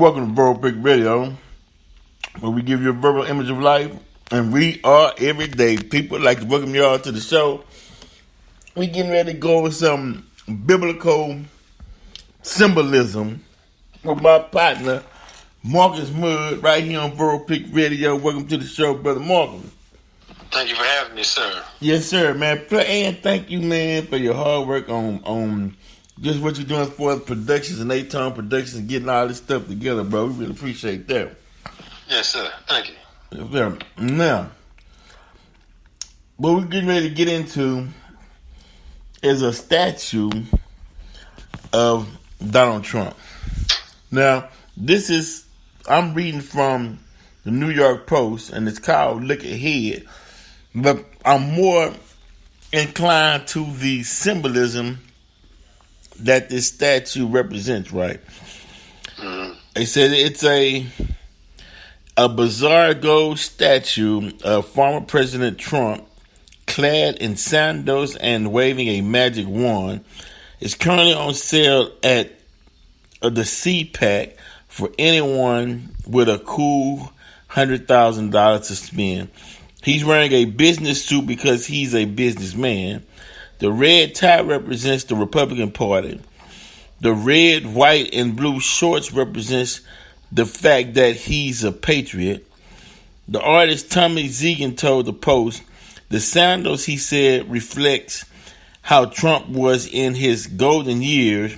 Welcome to Verbal Pick Radio, where we give you a verbal image of life, and we are everyday people. I'd like to welcome y'all to the show. We getting ready to go with some biblical symbolism with my partner, Marcus Muhd, right here on Verbal Pick Radio. Welcome to the show, Brother Marcus. Thank you for having me, sir. Yes, sir, man. And thank you, man, for your hard work on just what you're doing for the productions and A-Tone Productions, getting all this stuff together, bro. We really appreciate that. Yes, sir. Thank you. Yes, sir. Now, what we're getting ready to get into is a statue of Donald Trump. Now, I'm reading from the New York Post, and it's called Look Ahead, but I'm more inclined to the symbolism that this statue represents, right? Mm-hmm. They said it's a bizarre gold statue of former President Trump clad in sandals and waving a magic wand. It's currently on sale at the CPAC for anyone with a cool $100,000 to spend. He's wearing a business suit because he's a businessman. The red tie represents the Republican Party. The red, white, and blue shorts represents the fact that he's a patriot. The artist Tommy Zegan told the Post, the sandals, he said, reflects how Trump was in his golden years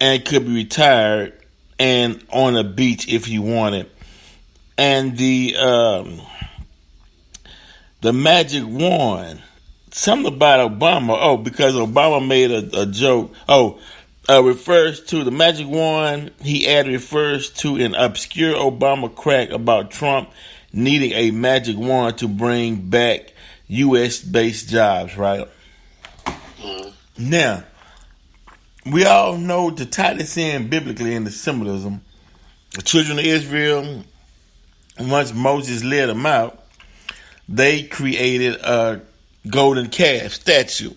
and could be retired and on a beach if he wanted. And the magic wand, something about Obama. Oh, because Obama made a joke. Refers to the magic wand. He added refers to an obscure Obama crack about Trump needing a magic wand to bring back U.S.-based jobs, right? Mm-hmm. Now, we all know, to tie this in biblically in the symbolism, the children of Israel, once Moses led them out, they created a golden calf statue.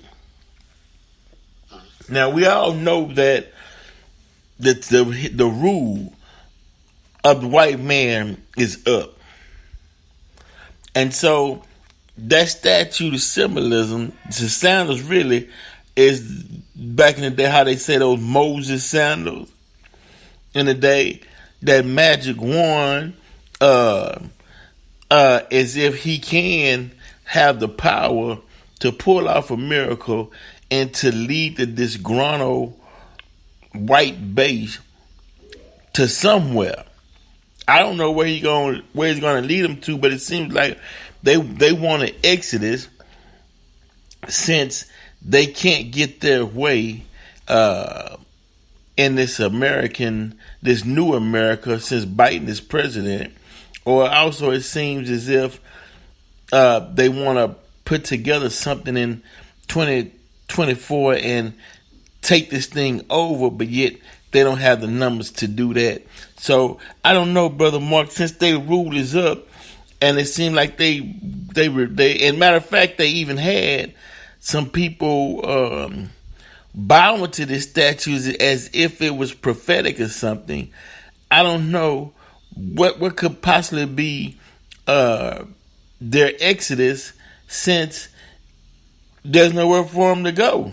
Now, we all know that the rule of the white man is up. And so that statue, the symbolism, the sandals really is back in the day how they say those Moses sandals in the day, that magic wand, as if he can have the power to pull off a miracle and to lead the disgruntled white base to somewhere. I don't know where he's going to lead them to, but it seems like they want an exodus since they can't get their way in this new America since Biden is president. Or also it seems as if they want to put together something in 2024 and take this thing over, but yet they don't have the numbers to do that. So I don't know, Brother Mark, since their rule is up, and it seemed like they and matter of fact, they even had some people bowing to this statue as if it was prophetic or something. I don't know what could possibly be their exodus, since there's nowhere for them to go.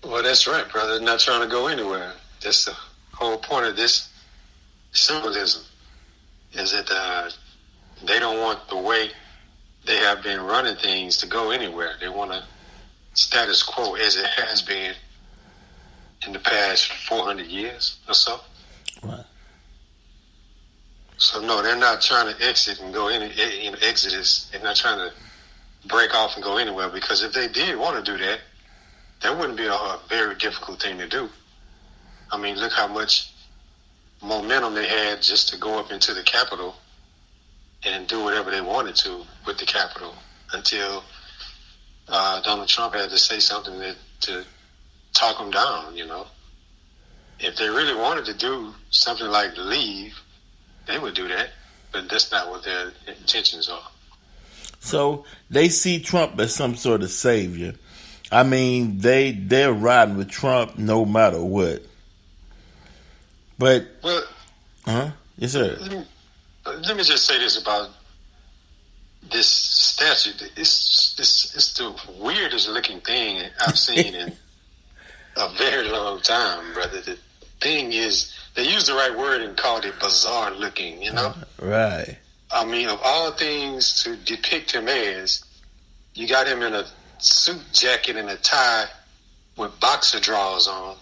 Well, that's right, brother. They're not trying to go anywhere. That's the whole point of this symbolism, is that they don't want the way they have been running things to go anywhere. They want a status quo as it has been in the past 400 years or so. Right. So no, they're not trying to exit and go in exodus. They're not trying to break off and go anywhere, because if they did want to do that, that wouldn't be a very difficult thing to do. I mean, look how much momentum they had just to go up into the Capitol and do whatever they wanted to with the Capitol until Donald Trump had to say something to talk them down, you know. If they really wanted to do something like leave, they would do that, but that's not what their intentions are. So they see Trump as some sort of savior. I mean, they're riding with Trump no matter what. But Well, yes, sir. let me just say this about this statue. It's the weirdest looking thing I've seen in a very long time, brother. The thing is, they used the right word and called it bizarre looking, you know? Right. I mean, of all things to depict him as, you got him in a suit jacket and a tie with boxer drawers on.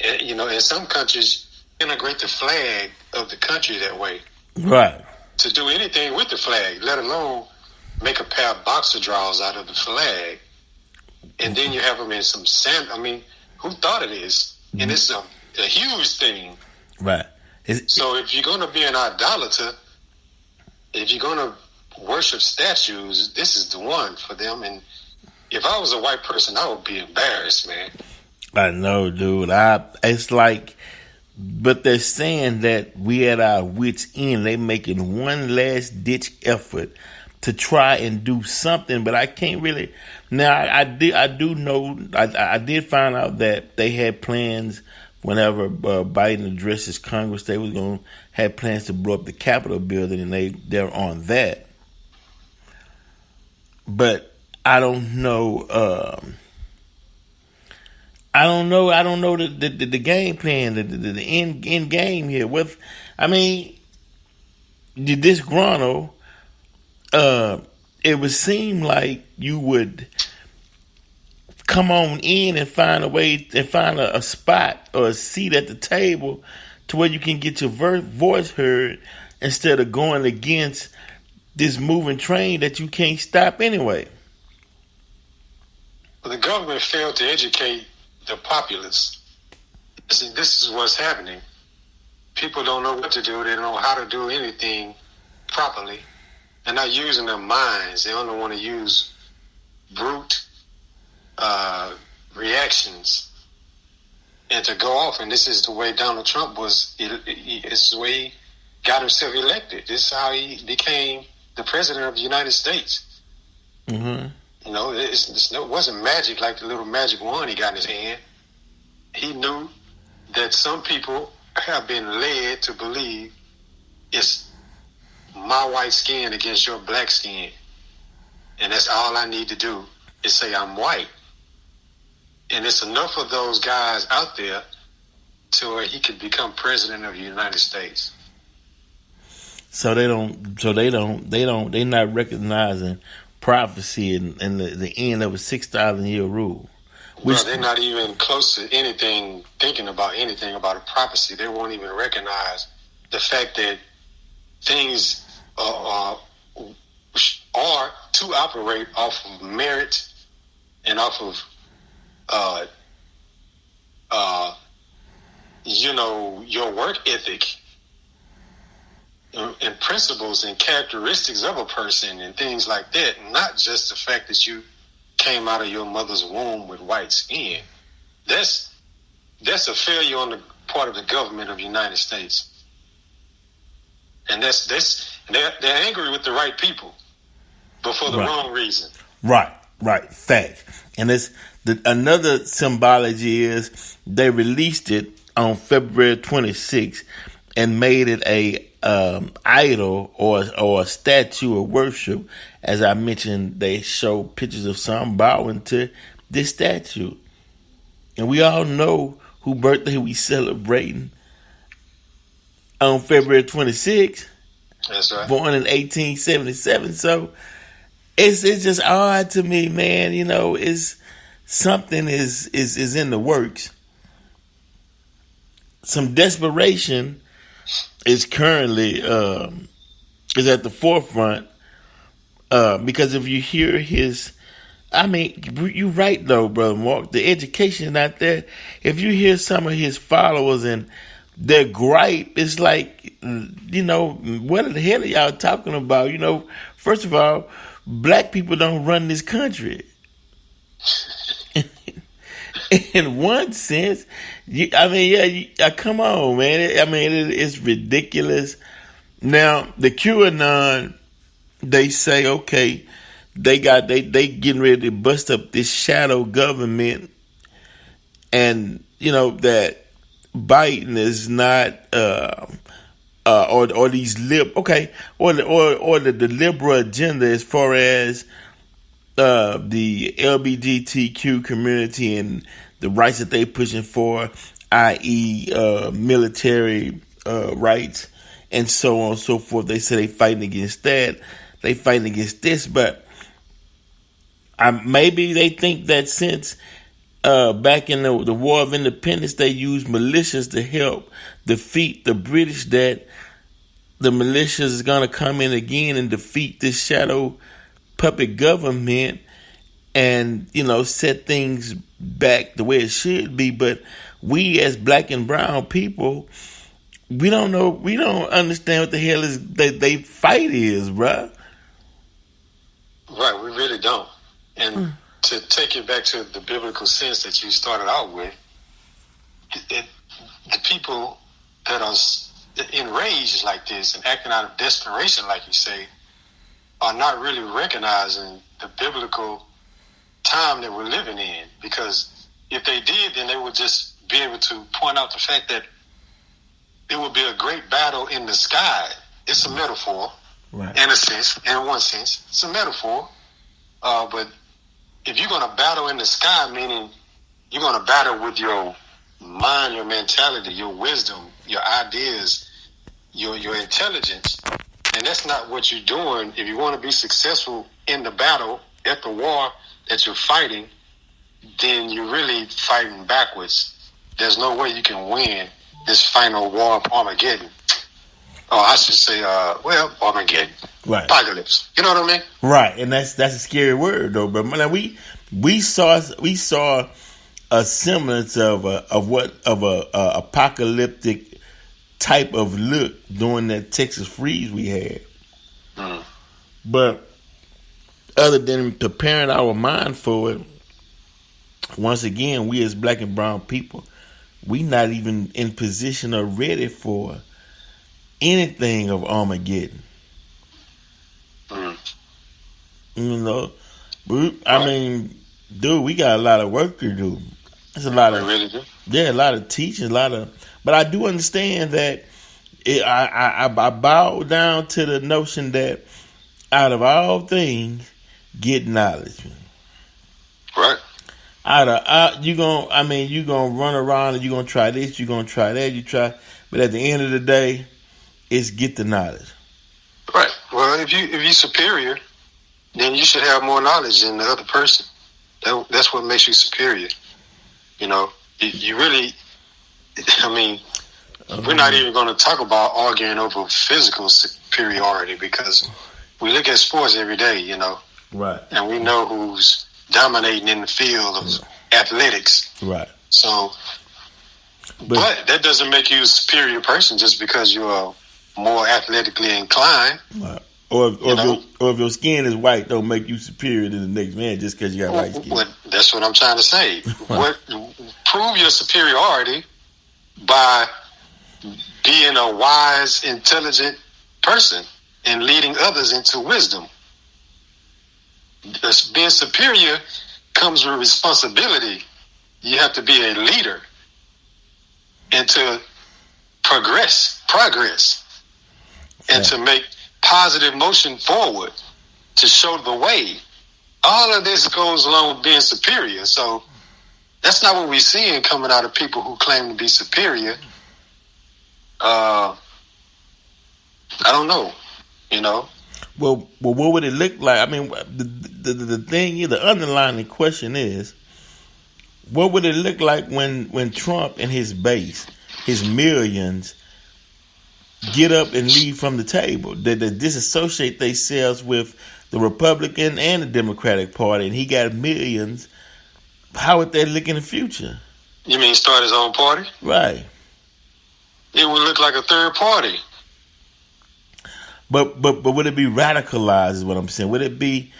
And, you know, in some countries, integrate the flag of the country that way. Right. To do anything with the flag, let alone make a pair of boxer drawers out of the flag. And then you have them in some sand. I mean, who thought of this? And it's a huge thing. Right. So if you're going to be an idolater, if you're going to worship statues, this is the one for them. And if I was a white person, I would be embarrassed, man. I know, dude. It's like, but they're saying that we at our wits' end. They making one last ditch effort to try and do something, but I can't really. Now I do know. I did find out that they had plans. Whenever Biden addresses Congress, they was gonna have plans to blow up the Capitol building, and they're on that. But I don't know. I don't know the game plan, the end game here. With, I mean, this Grano, it would seem like you would come on in and find a way and find a spot or a seat at the table to where you can get your voice heard instead of going against this moving train that you can't stop anyway. Well, the government failed to educate the populace. See, this is what's happening. People don't know what to do. They don't know how to do anything properly. They're not using their minds. They only want to use brute reactions and to go off. And this is the way Donald Trump was. It's the way he got himself elected. This is how he became the president of the United States. Mm-hmm. You know, it wasn't magic like the little magic wand he got in his hand. He knew that some people have been led to believe it's my white skin against your black skin. And that's all I need to do is say I'm white. And it's enough of those guys out there to where he could become president of the United States. So they're not recognizing prophecy and the end of a 6,000-year rule. Well, they're not even close to anything, thinking about anything about a prophecy. They won't even recognize the fact that things are to operate off of merit and off of, your work ethic and principles and characteristics of a person and things like that, not just the fact that you came out of your mother's womb with white skin. That's a failure on the part of the government of the United States. And they're angry with the right people, but for the wrong reason. Right. Fact. And another symbology is they released it on February 26th and made it a idol or a statue of worship. As I mentioned, they show pictures of some bowing to this statue. And we all know whose birthday we celebrating on February 26th. That's right. Born in 1877. So it's just odd to me, man. You know, something is in the works. Some desperation is currently is at the forefront because if you hear you're right though, brother Mark. The education out there. If you hear some of his followers and their gripe, it's like, what the hell are y'all talking about? First of all, black people don't run this country. In one sense, come on, man. It's ridiculous. Now, the QAnon, they say, okay, they getting ready to bust up this shadow government, and that Biden is not, or these the liberal agenda as far as the LGBTQ community and the rights that they pushing for, i.e., military rights and so on and so forth. They say they fighting against that. They fighting against this, but maybe they think that since back in the War of Independence, they used militias to help defeat the British, that the militias is going to come in again and defeat this shadow puppet government and, set things back the way it should be. But we as black and brown people, we don't know, we don't understand what the hell is they fight is, bruh. Right, we really don't. And to take it back to the biblical sense that you started out with, the people that are enraged like this and acting out of desperation, like you say, are not really recognizing the biblical time that we're living in. Because if they did, then they would just be able to point out the fact that it would be a great battle in the sky. It's a metaphor, right? In one sense, it's a metaphor. But if you're going to battle in the sky, meaning you're going to battle with your mind, your mentality, your wisdom, your ideas, your intelligence, and that's not what you're doing. If you want to be successful in the battle, at the war that you're fighting, then you're really fighting backwards. There's no way you can win this final war of Armageddon. Oh, I should say, Armageddon. Right. Apocalypse. You know what I mean? Right, and that's a scary word though. But now we saw a semblance of a apocalyptic type of look during that Texas freeze we had. But other than preparing our mind for it, once again, we as black and brown people, we not even in position or ready for anything of Armageddon. I mean, dude, we got a lot of work to do. It's a lot of, really do. Yeah, a lot of teaching, but I do understand that I bow down to the notion that out of all things, get knowledge. Right. You gonna run around and you gonna try this, you gonna try that, but at the end of the day, it's get the knowledge. Right. Well, if you're superior, then you should have more knowledge than the other person. That's what makes you superior. You really, we're not even going to talk about arguing over physical superiority, because we look at sports every day, Right. And we know who's dominating in the field of athletics. Right. So, but that doesn't make you a superior person just because you're more athletically inclined. Right. Or if your skin is white, don't make you superior to the next man just because you got white skin. Well, that's what I'm trying to say. Prove your superiority by being a wise, intelligent person and leading others into wisdom. Being superior comes with responsibility. You have to be a leader and to progress, and to make positive motion forward, to show the way. All of this goes along with being superior. So that's not what we're seeing coming out of people who claim to be superior. I don't know, Well, what would it look like? I mean, the thing, the underlying question is, what would it look like when Trump and his base, his millions, get up and leave from the table, that disassociate themselves with the Republican and the Democratic Party, and he got millions? How would that look in the future? You mean start his own party? Right. It would look like a third party. But would it be radicalized is what I'm saying? Would it be,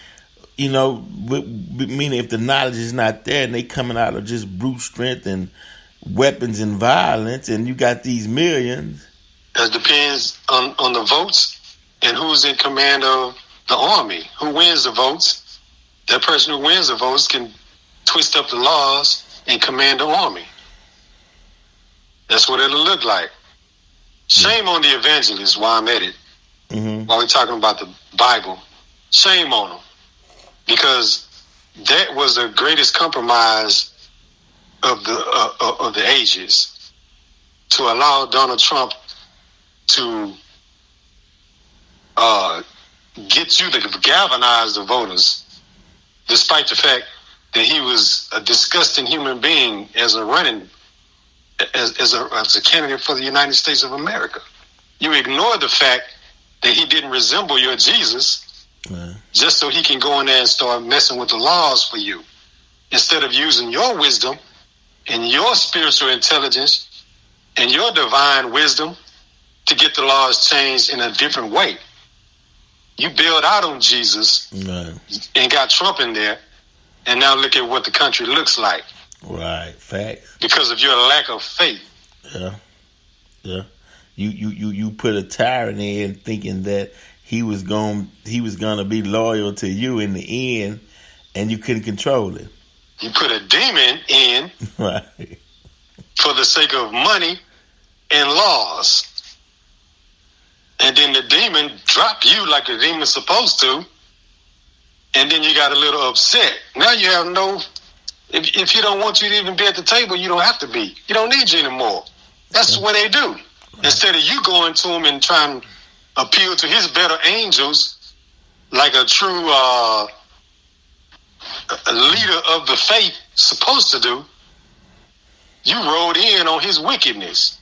meaning if the knowledge is not there and they coming out of just brute strength and weapons and violence, and you got these millions? It depends on the votes and who's in command of the army. Who wins the votes? That person who wins the votes can twist up the laws and command the army. That's what it'll look like. Shame on the evangelists while I'm at it. While we're talking about the Bible. Shame on them. Because that was the greatest compromise of the ages. To allow Donald Trump to get you to galvanize the voters, despite the fact that he was a disgusting human being as a candidate for the United States of America. You ignore the fact that he didn't resemble your Jesus, just so he can go in there and start messing with the laws for you, instead of using your wisdom and your spiritual intelligence and your divine wisdom to get the laws changed in a different way. You bailed out on Jesus and got Trump in there, and now look at what the country looks like. Right, facts. Because of your lack of faith. Yeah. You put a tyrant in thinking that he was gonna be loyal to you in the end, and you couldn't control it. You put a demon in right for the sake of money and laws. And then the demon dropped you like the demon's supposed to. And then you got a little upset. Now you have if he don't want you to even be at the table, you don't have to be. You don't need you anymore. That's what they do. Instead of you going to him and trying to appeal to his better angels, like a true a leader of the faith supposed to do, you rode in on his wickedness.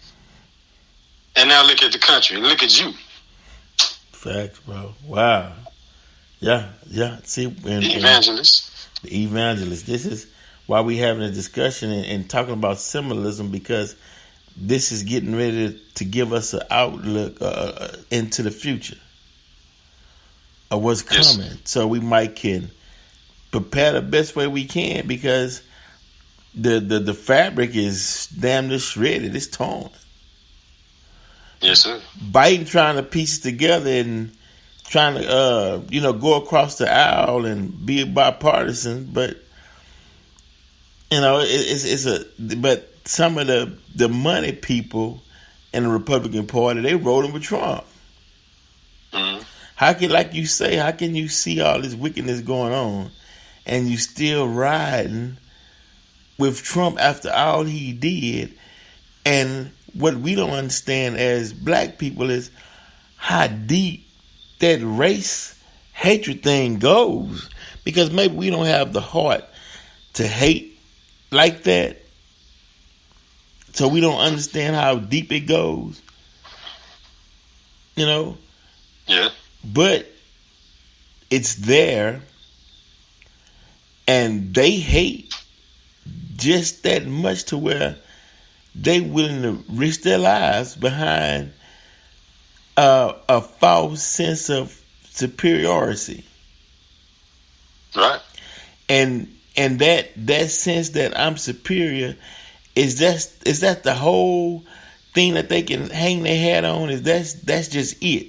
And now look at the country. Look at you. Facts, bro. Wow. Yeah. See, the evangelist. The evangelist. This is why we having a discussion and talking about symbolism, because this is getting ready to give us an outlook into the future of what's coming. Yes. So we can prepare the best way we can, because the fabric is damn near shredded. It's torn. Yes, sir. Biden trying to piece it together and trying to go across the aisle and be bipartisan, but but some of the money people in the Republican Party, they rolling with Trump. Mm-hmm. How can you see all this wickedness going on and you still riding with Trump after all he did? And what we don't understand as black people is how deep that race hatred thing goes, because maybe we don't have the heart to hate like that, so we don't understand how deep it goes, Yeah. But it's there, and they hate just that much to where they willing to risk their lives behind a false sense of superiority. Right. And that sense that I'm superior is that the whole thing that they can hang their hat on? That's just it.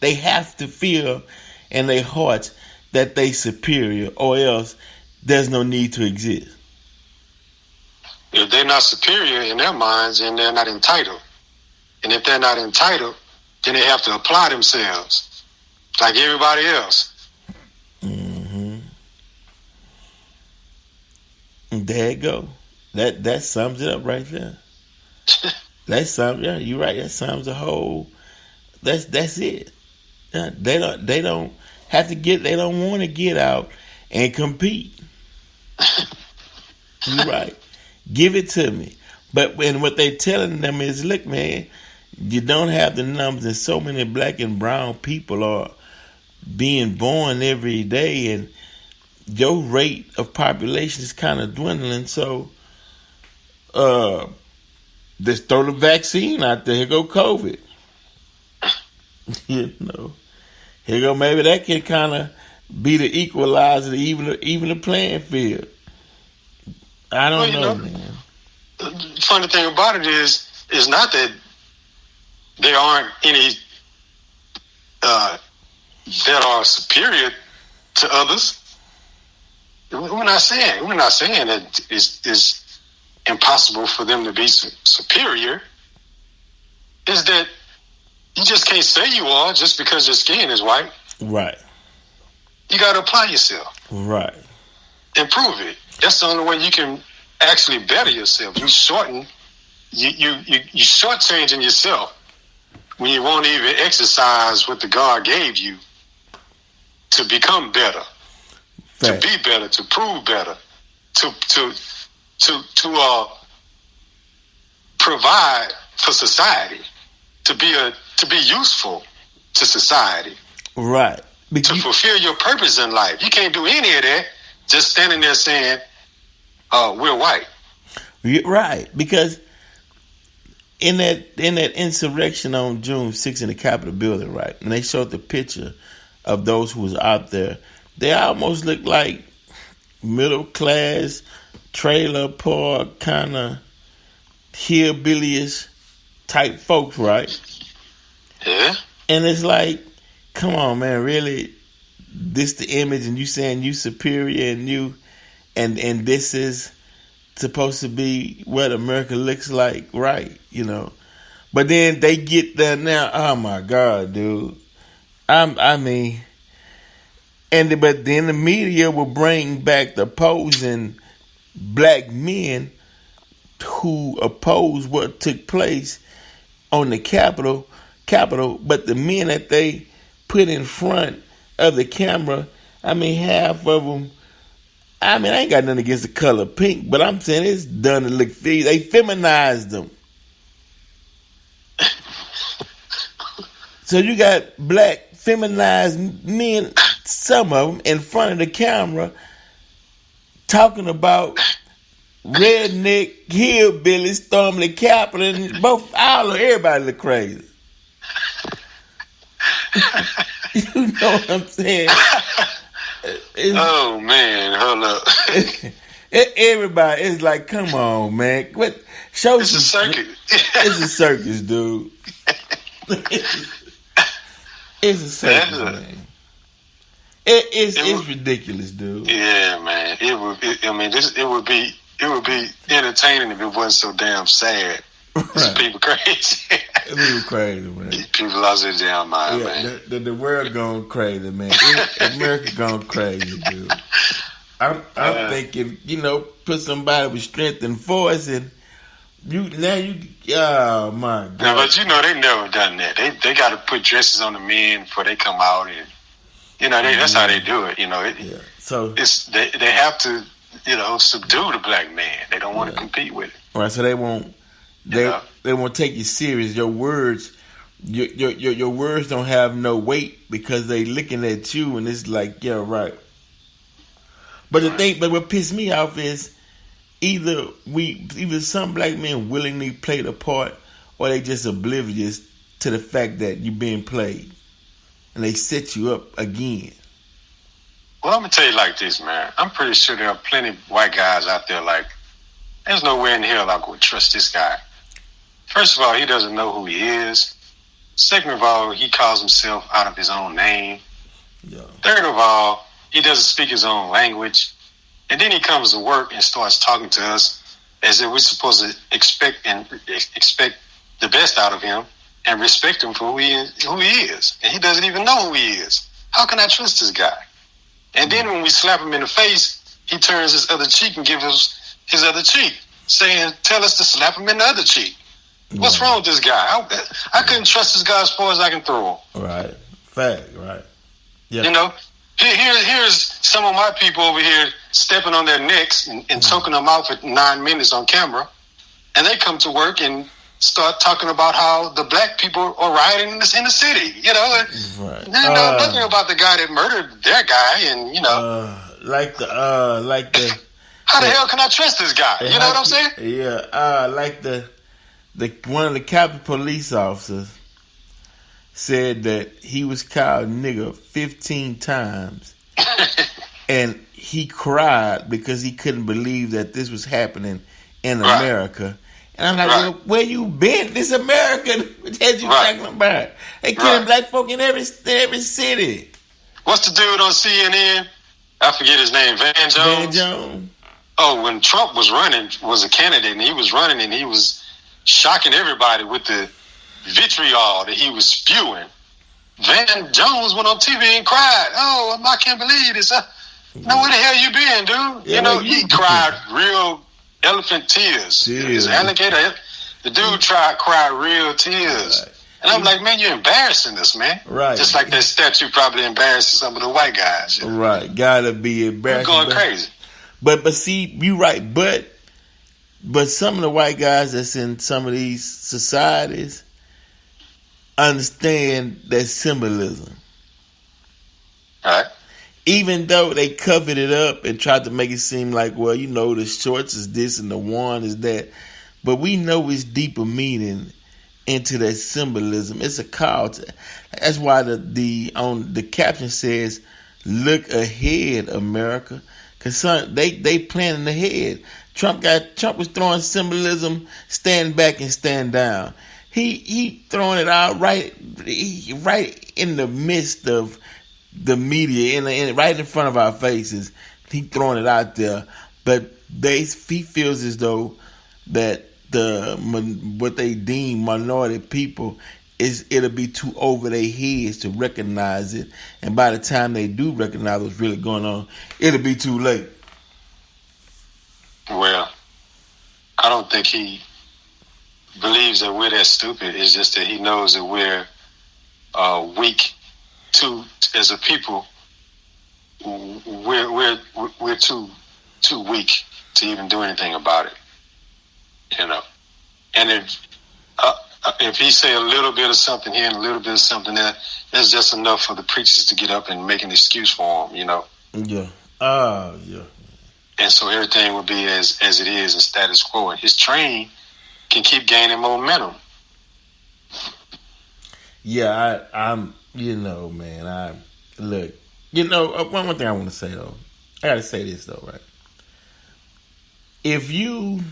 They have to feel in their hearts that they superior, or else there's no need to exist. If they're not superior in their minds, then they're not entitled. And if they're not entitled, then they have to apply themselves like everybody else. Mm-hmm. There you go. That sums it up right there. You're right. That sums the whole. That's it. They don't have to get. They don't want to get out and compete. You're right. Give it to me. But when what they're telling them is, look, man, you don't have the numbers, and so many black and brown people are being born every day, and your rate of population is kind of dwindling. So, just throw the vaccine out there. Here go COVID. Here go, maybe that can kind of be the equalizer, even the playing field. I don't know, man. The funny thing about it is not that there aren't any that are superior to others. We're not saying that is impossible for them to be superior is that you just can't say you are just because your skin is white. Right. You got to apply yourself. Right. Improve it. That's the only way you can actually better yourself. You shortchanging yourself when you won't even exercise what the God gave you to become better, Fact. to be better, to prove better, to provide for society, to be useful to society. Right. To fulfill your purpose in life. You can't do any of that just standing there saying, we're white. Right. Because in that insurrection on June 6th in the Capitol building, right, and they showed the picture of those who was out there, they almost looked like middle class, trailer park, kind of hillbilly-ish type folks, right? Yeah. And it's like, come on, man, really? This the image, and you saying you superior, and you, and this is supposed to be what America looks like, right? You know, but then they get there now. Oh my God, dude! I mean, but then the media will bring back the opposing black men who oppose what took place on the Capitol, but the men that they put in front of the camera, I mean, half of them, I mean, I ain't got nothing against the color pink, but I'm saying it's done to look, they feminized them. So you got black feminized men, some of them, in front of the camera, talking about redneck hillbillies storming the Capitol, and everybody look crazy. You know what I'm saying? Oh man, hold up. Everybody is like, come on, man. What? Show it's a circus. It's a circus, dude. It's a circus, man. It's ridiculous, dude. Yeah, man. It would be entertaining if it wasn't so damn sad. Right. People crazy. People crazy, man. People lost their damn mind, man. The world going crazy, man. America going crazy, dude. I'm thinking, put somebody with strength and force, and oh my God. Yeah, but they never done that. They got to put dresses on the men before they come out, and that's how they do it. So they have to subdue the black man. They don't want to compete with it. Right. So they won't. They won't take you serious. Your words, your words don't have no weight because they looking at you, and it's like, yeah, right. But but what pissed me off is either some black men willingly play the part, or they just oblivious to the fact that you're being played, and they set you up again. Well, I'm gonna tell you like this, man. I'm pretty sure there are plenty of white guys out there like, there's no way in hell I would trust this guy. First of all, he doesn't know who he is. Second of all, he calls himself out of his own name. Yeah. Third of all, he doesn't speak his own language. And then he comes to work and starts talking to us as if we're supposed to expect the best out of him and respect him for who he is. And he doesn't even know who he is. How can I trust this guy? And then when we slap him in the face, he turns his other cheek and gives us his other cheek, saying, tell us to slap him in the other cheek. What's wrong with this guy? I couldn't trust this guy as far as I can throw him. Right. Fact, right. Yeah. Here's some of my people over here stepping on their necks and choking them out for 9 minutes on camera. And they come to work and start talking about how the black people are rioting in the city. Right. They know nothing about the guy that murdered their guy, and how the hell can I trust this guy? You know what I'm saying? Yeah. Like one of the Capitol police officers said that he was called nigger 15 times, and he cried because he couldn't believe that this was happening in America. And I'm like, well, where you been? This America, what you talking about? They killing black folk in every city. What's the dude on CNN? I forget his name. Van Jones? Van Jones. Oh, when Trump was a candidate, and he was running, and he was shocking everybody with the vitriol that he was spewing. Van Jones went on TV and cried, "Oh, I can't believe this. No, where the hell you been, dude?" Yeah, He cried real elephant tears. His alligator. The dude cried real tears. Right. And I'm like, man, you're embarrassing us, man. Right. Just like that statue probably embarrassing some of the white guys. Right. Gotta be embarrassing. We're going crazy. But see, you right. But some of the white guys that's in some of these societies understand that symbolism. All right. Even though they covered it up and tried to make it seem like, well, the shorts is this and the one is that. But we know it's deeper meaning into that symbolism. It's a call to, that's why the caption says, "Look ahead, America," because they planning ahead. Trump was throwing symbolism, stand back and stand down. He throwing it out right in the midst of the media, right in front of our faces. He throwing it out there, but he feels as though that what they deem minority people it'll be too over their heads to recognize it, and by the time they do recognize what's really going on, it'll be too late. Well, I don't think he believes that we're that stupid. It's just that he knows that we're weak as a people. We're too weak to even do anything about it. And if he say a little bit of something here and a little bit of something there, that's just enough for the preachers to get up and make an excuse for him. Yeah. Yeah. And so everything will be as it is in status quo, and his train can keep gaining momentum. Yeah, I'm. Man. Look. One thing I want to say though. I got to say this though, right? If you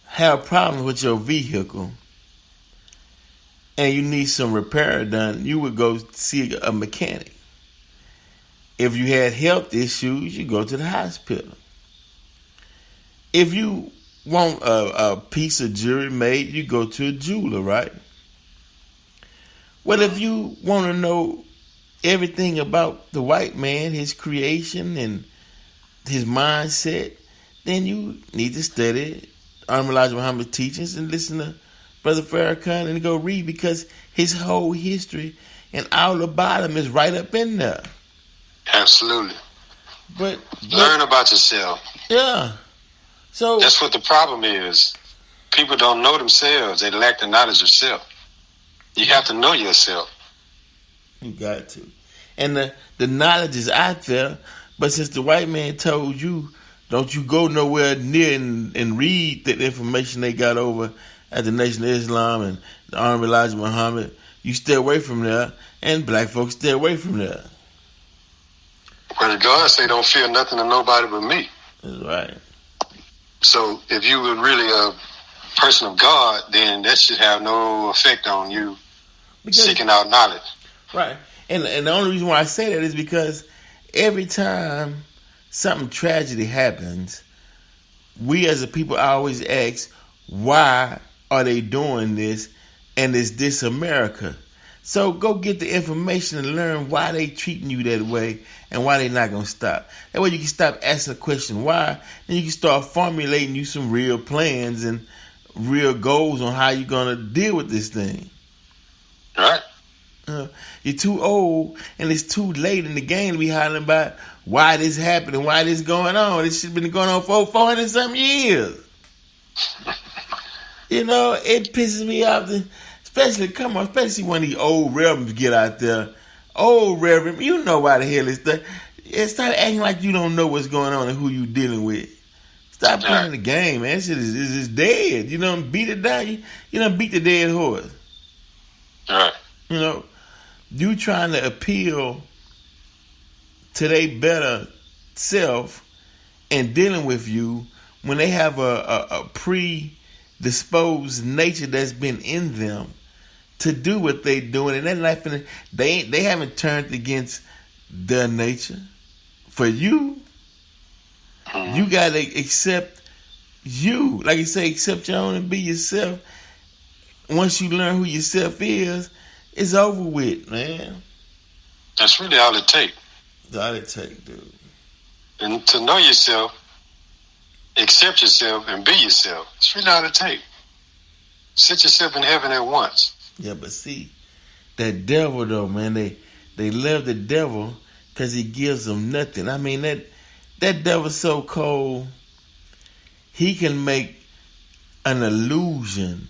have problems with your vehicle and you need some repair done, you would go see a mechanic. If you had health issues, you go to the hospital. If you want a piece of jewelry made, you go to a jeweler, right? Well, if you want to know everything about the white man, his creation, and his mindset, then you need to study Elijah Muhammad's teachings and listen to Brother Farrakhan and go read, because his whole history and all the bottom is right up in there. Absolutely. But learn about yourself. Yeah. So that's what the problem is. People don't know themselves. They lack the knowledge of self. You have to know yourself. You got to. And the knowledge is out there, but since the white man told you, don't you go nowhere near and read the information they got over at the Nation of Islam and the Honorable Elijah Muhammad, you stay away from there, and black folks stay away from there. Well, God say don't fear nothing and nobody but me. That's right. So if you were really a person of God, then that should have no effect on you seeking out knowledge. Right. And the only reason why I say that is because every time something tragedy happens, we as a people always ask, why are they doing this? And is this America? So go get the information and learn why they treating you that way and why they not going to stop. That way you can stop asking the question why, and you can start formulating you some real plans and real goals on how you're going to deal with this thing. All right. You're too old and it's too late in the game to be hollering about why this happened and why this going on. This shit been going on for 400 something years. It pisses me off. Especially when these old reverends get out there. Old reverend, you know why the hell it's there. Stop acting like you don't know what's going on and who you dealing with. Stop playing the game, man. That shit is dead. You don't beat it down. You don't beat the dead horse. All right. You trying to appeal to their better self and dealing with you when they have a predisposed nature that's been in them to do what they doing, and that life, they haven't turned against their nature. For you, You gotta accept you. Like you say, accept your own and be yourself. Once you learn who yourself is, it's over with, man. That's really all it takes. That's all it takes, dude. And to know yourself, accept yourself, and be yourself. It's really all it takes. Sit yourself in heaven at once. Yeah, but see, that devil though, man, they love the devil because he gives them nothing. I mean, that devil's so cold, he can make an illusion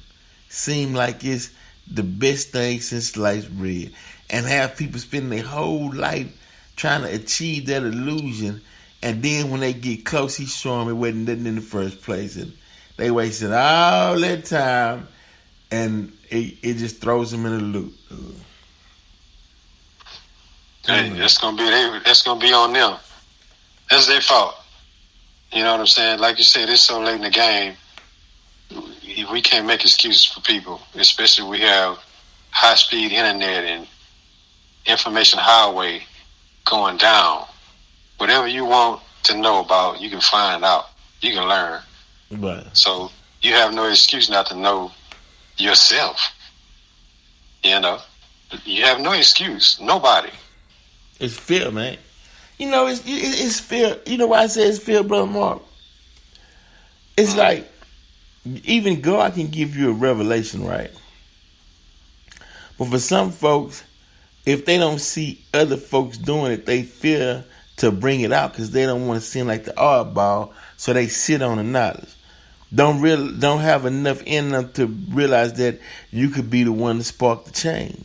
seem like it's the best thing since sliced bread and have people spend their whole life trying to achieve that illusion, and then when they get close, he show them it wasn't nothing in the first place, and they wasted all that time, and it just throws them in a loop. Hey, that's gonna be on them. That's their fault. You know what I'm saying? Like you said, it's so late in the game. We can't make excuses for people, especially we have high-speed internet and information highway going down. Whatever you want to know about, you can find out. You can learn. Right. So you have no excuse not to know yourself. You know, you have no excuse. Nobody. It's fear, man. You know, it's fear. You know why I say it's fear, Brother Mark? It's like, even God can give you a revelation, right? But for some folks, if they don't see other folks doing it, they fear to bring it out because they don't want to seem like the oddball, so they sit on the knowledge. Don't have enough in them to realize that you could be the one to spark the change.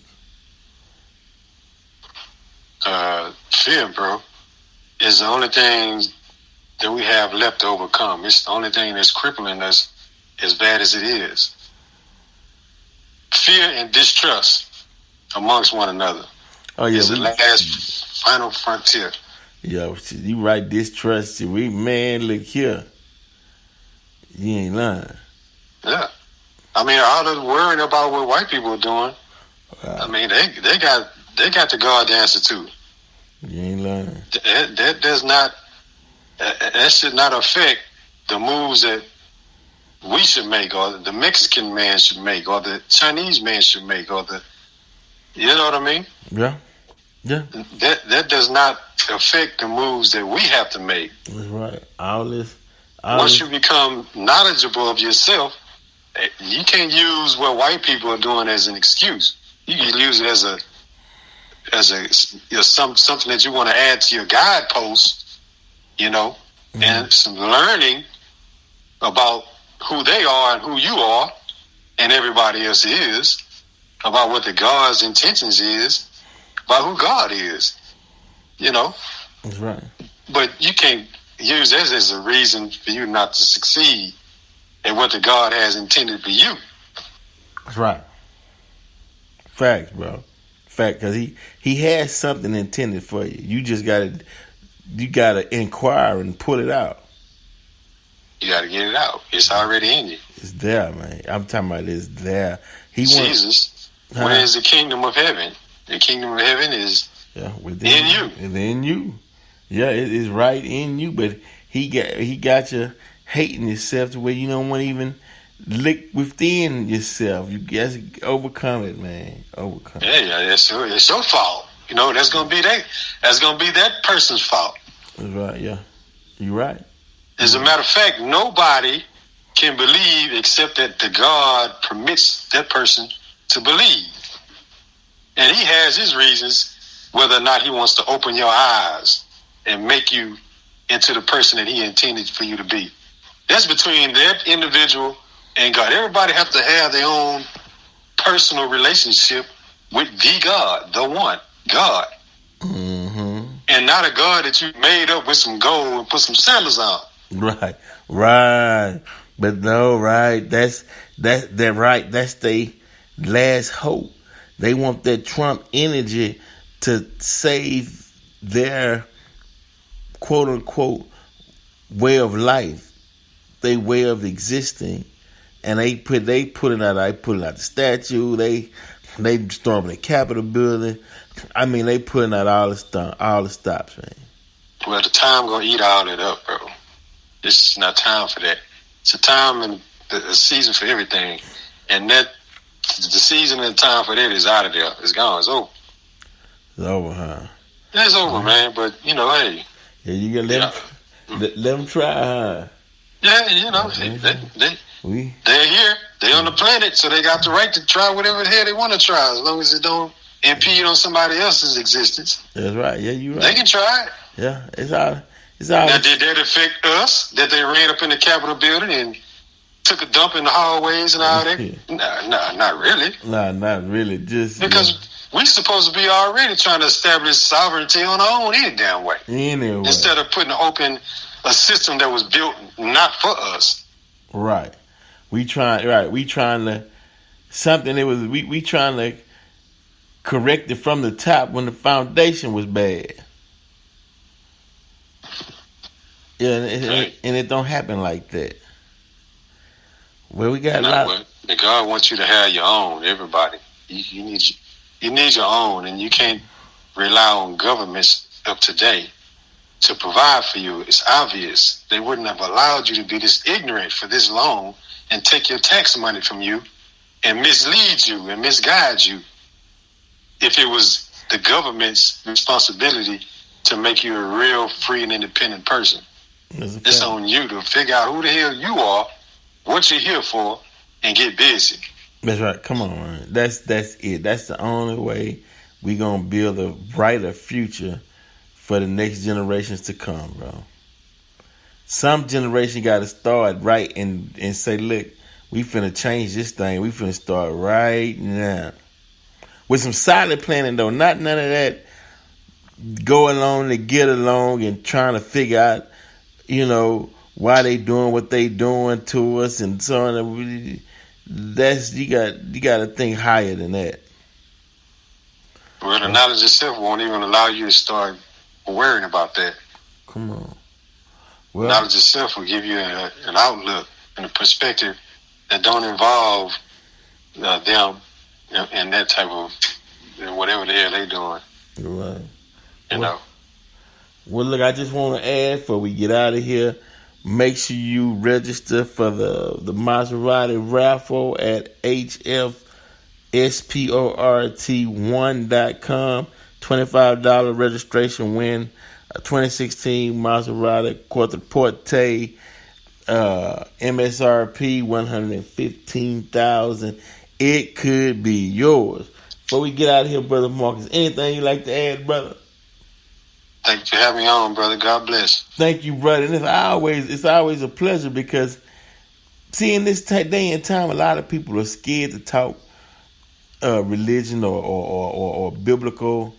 Fear, bro, is the only thing that we have left to overcome. It's the only thing that's crippling us as bad as it is. Fear and distrust amongst one another is the last final frontier. Yo, you right, distrust. Man, look here. You ain't lying. Yeah. I mean, all the worrying about what white people are doing, I mean, they got the God to answer to. You ain't lying. That should not affect the moves that we should make, or the Mexican man should make, or the Chinese man should make, or you know what I mean? Yeah. Yeah. That does not affect the moves that we have to make. That's right. Once you become knowledgeable of yourself, you can't use what white people are doing as an excuse. You can use it as something that you want to add to your guideposts, you know, and some learning about who they are and who you are and everybody else is, about what the God's intentions is, about who God is, you know. That's right. But you can't use this as a reason for you not to succeed at what the God has intended for you. That's right. Facts, bro. Fact, because he has something intended for you. You just gotta inquire and pull it out. You gotta get it out. It's already in you. It's there, man. I'm talking about it's there. Jesus, where is the kingdom of heaven? The kingdom of heaven is within you. Within you. Yeah, it is right in you, but he got you hating yourself to where you don't want to even look within yourself. You got to overcome it, man. Overcome. Yeah, it's your fault. You know, that's gonna be that person's fault. That's right. Yeah, you're right. As a matter of fact, nobody can believe except that the God permits that person to believe, and He has His reasons whether or not He wants to open your eyes and make you into the person that He intended for you to be. That's between that individual and God. Everybody have to have their own personal relationship with the God, the one, God. Mm-hmm. And not a God that you made up with some gold and put some sandals on. Right. But no, right. That's right. That's their last hope. They want that Trump energy to save their quote unquote way of life, their way of existing, and they put it out the statue. They storming the Capitol building. I mean, they putting out all the stops, man. Well, the time gonna eat all that up, bro. This is not time for that. It's a time and a season for everything, and that the season and time for that is out of there. It's gone. It's over. It's over, huh? Yeah, it's over, man. But hey, yeah, you gotta let them try, huh? Yeah, they're here. They're on the planet, so they got the right to try whatever the hell they want to try, as long as it don't impede on somebody else's existence. That's right. Yeah, you're right. They can try it. Yeah, it's all. Now, did that affect us? That they ran up in the Capitol building and took a dump in the hallways and all that? Nah, not really. Nah, not really. Just because we supposed to be already trying to establish sovereignty on our own any damn way. Anyway. Instead of putting hope in a system that was built not for us. Right. We trying to something that was we trying to correct it from the top when the foundation was bad. Yeah, and it don't happen like that. Well, we got a lot. God wants you to have your own. Everybody, you need your own, and you can't rely on governments of today to provide for you. It's obvious they wouldn't have allowed you to be this ignorant for this long and take your tax money from you and mislead you and misguide you if it was the government's responsibility to make you a real free and independent person. It's on you to figure out who the hell you are, what you're here for, and get busy. That's right. Come on, man. That's it. That's the only way we gonna build a brighter future for the next generations to come, bro. Some generation got to start right and say, look, we finna change this thing. We finna start right now. With some solid planning, though. Not none of that go along to get along and trying to figure out, why they doing what they doing to us and so on. That's you got to think higher than that. Well, the knowledge itself won't even allow you to start worrying about that. Come on. Well, knowledge itself will give you an outlook and a perspective that don't involve them and that type of whatever the hell they doing. Right. You know. Well, look, I just want to add before we get out of here, make sure you register for the Maserati raffle at hfsport1.com. $25 registration win. A 2016 Maserati Quattroporte, MSRP $115,000. It could be yours. Before we get out of here, Brother Marcus, anything you like to add, brother? Thank you for having me on, brother. God bless. Thank you, brother. And it's always a pleasure because seeing this day and time, a lot of people are scared to talk religion or biblical,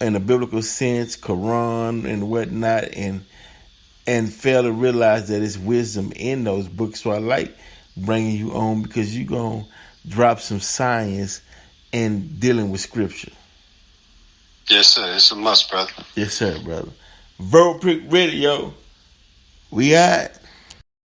in a biblical sense, Quran and whatnot, and fail to realize that it's wisdom in those books. So I like bringing you on because you're going to drop some science and dealing with scripture. Yes, sir. It's a must, brother. Yes, sir, brother. Verbal Prick Radio. We out.